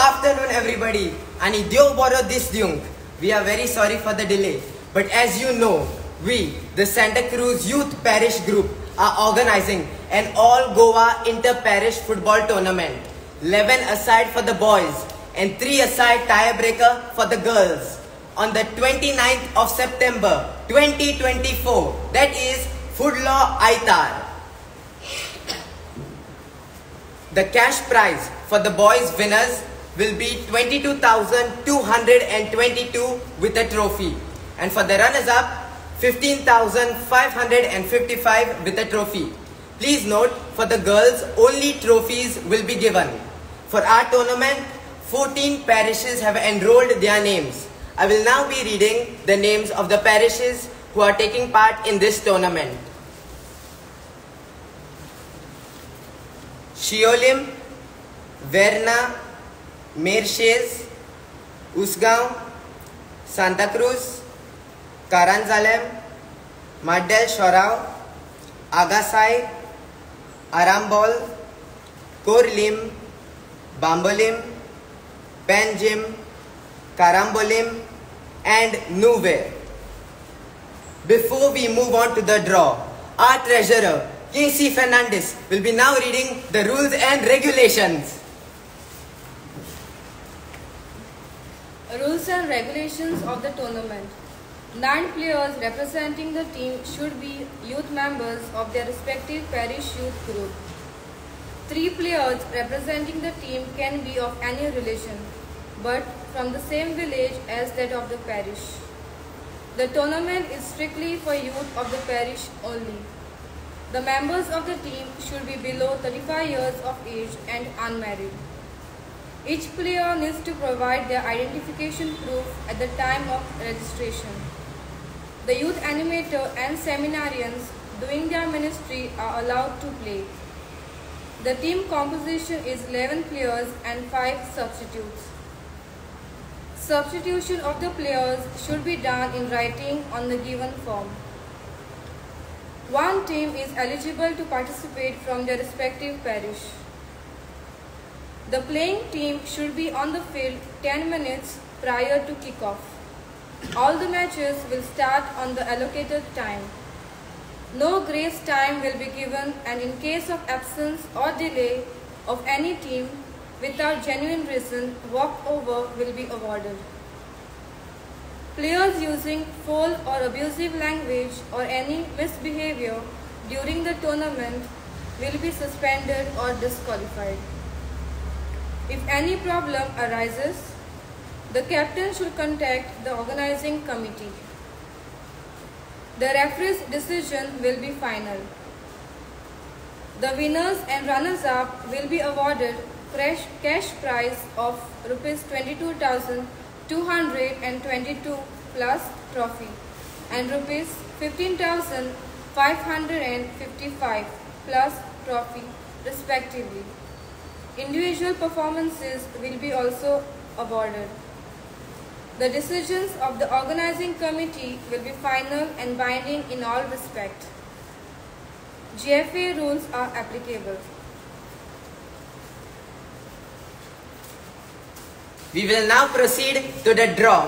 afternoon, everybody. Ani Dio boro this dung. We are very sorry for the delay. But as you know, we, the Santa Cruz Youth Parish Group, are organizing an all-Goa inter-parish football tournament. 11 aside for the boys and 3 aside tiebreaker for the girls. On the 29th of September 2024, that is Foodlaw Aitar. The cash prize for the boys winners will be 22,222 with a trophy, and for the runners-up 15,555 with a trophy. Please note, for the girls only trophies will be given. For our tournament, 14 parishes have enrolled their names. I will now be reading the names of the parishes who are taking part in this tournament. Shiolim, Verna, Merches, Usgaon, Santa Cruz, Karanzalem, Maddel Shorao, Agasai, Arambol, Korlim, Bambolim, Penjim, Karambolim, and Nuve. Before we move on to the draw, our treasurer, Casey Fernandez, will be now reading the rules and regulations. Rules and regulations of the tournament. 9 players representing the team should be youth members of their respective parish youth group. 3 players representing the team can be of any relation, but from the same village as that of the parish. The tournament is strictly for youth of the parish only. The members of the team should be below 35 years of age and unmarried. Each player needs to provide their identification proof at the time of registration. The youth animator and seminarians doing their ministry are allowed to play. The team composition is 11 players and 5 substitutes. Substitution of the players should be done in writing on the given form. One team is eligible to participate from their respective parish. The playing team should be on the field 10 minutes prior to kickoff. All the matches will start on the allocated time. No grace time will be given, and in case of absence or delay of any team without genuine reason, walkover will be awarded. Players using foul or abusive language or any misbehavior during the tournament will be suspended or disqualified. If any problem arises, the captain should contact the organizing committee. The referee's decision will be final. The winners and runners-up will be awarded cash prize of Rs 22,222 plus trophy and Rs 15,555 plus trophy respectively. Individual performances will be also awarded. The decisions of the organizing committee will be final and binding in all respect. GFA rules are applicable. We will now proceed to the draw.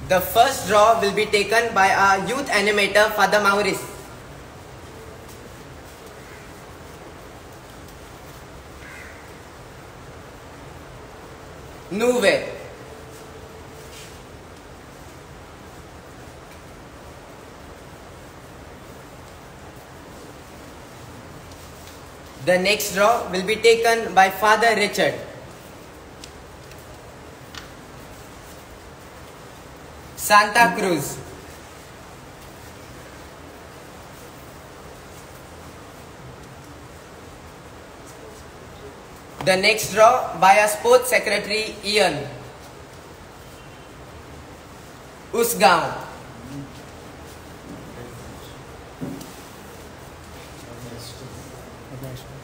The first draw will be taken by our youth animator, Father Maurice. Nuve. The next draw will be taken by Father Richard. Santa Cruz. The next draw by our sports secretary Ian. Usgaon.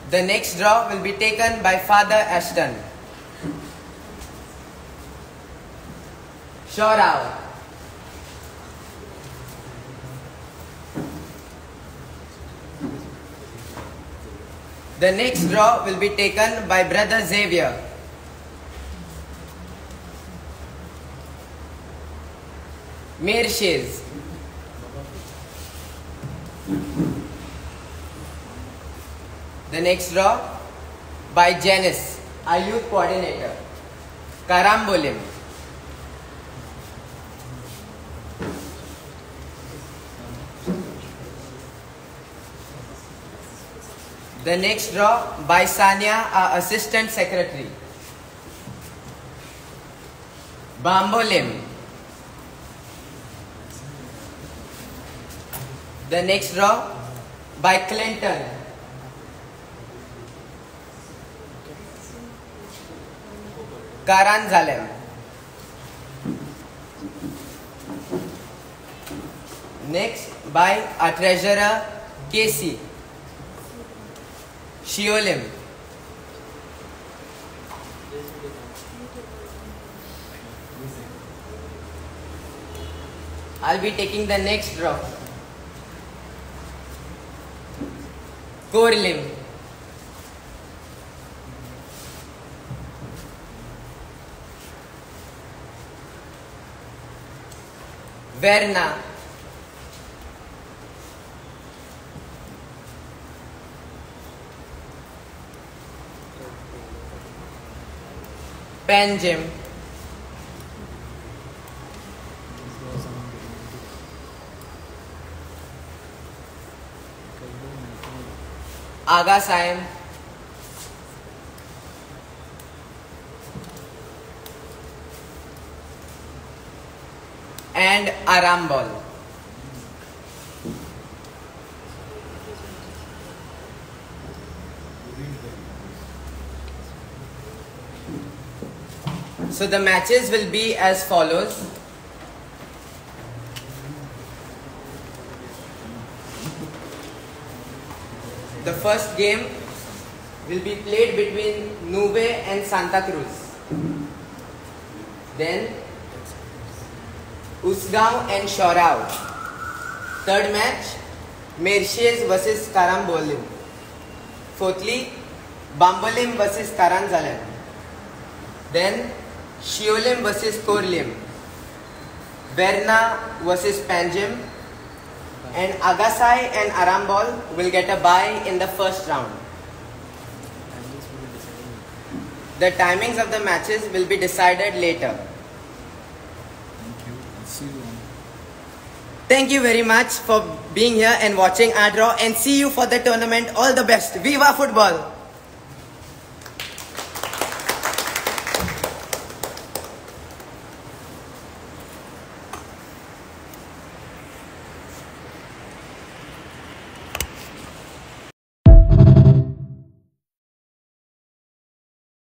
The next draw will be taken by Father Ashton. Shorao. The next draw will be taken by brother Xavier. Mershes. The next draw by Janice, our youth coordinator. Karambolim. The next draw by Sanya, our assistant secretary. Bambolim. The next draw by Clinton. Karanzalem. Next by our treasurer Casey. Shiolim. I'll be taking the next draw. Korlim. Verna. Panjim. Agasaim. And Arambol. So the matches will be as follows. The first game will be played between Nube and Santa Cruz. Then Usgaon and Shorao. Third match, Mershes versus Karambolim. Fourthly, Bambolim versus Karanzalem. Then Shiolim versus Korlim. Verna versus Panjim. And Agasai and Arambol will get a bye in the first round. The timings of the matches will be decided later. Thank you very much for being here and watching our draw, and see you for the tournament. All the best. Viva football!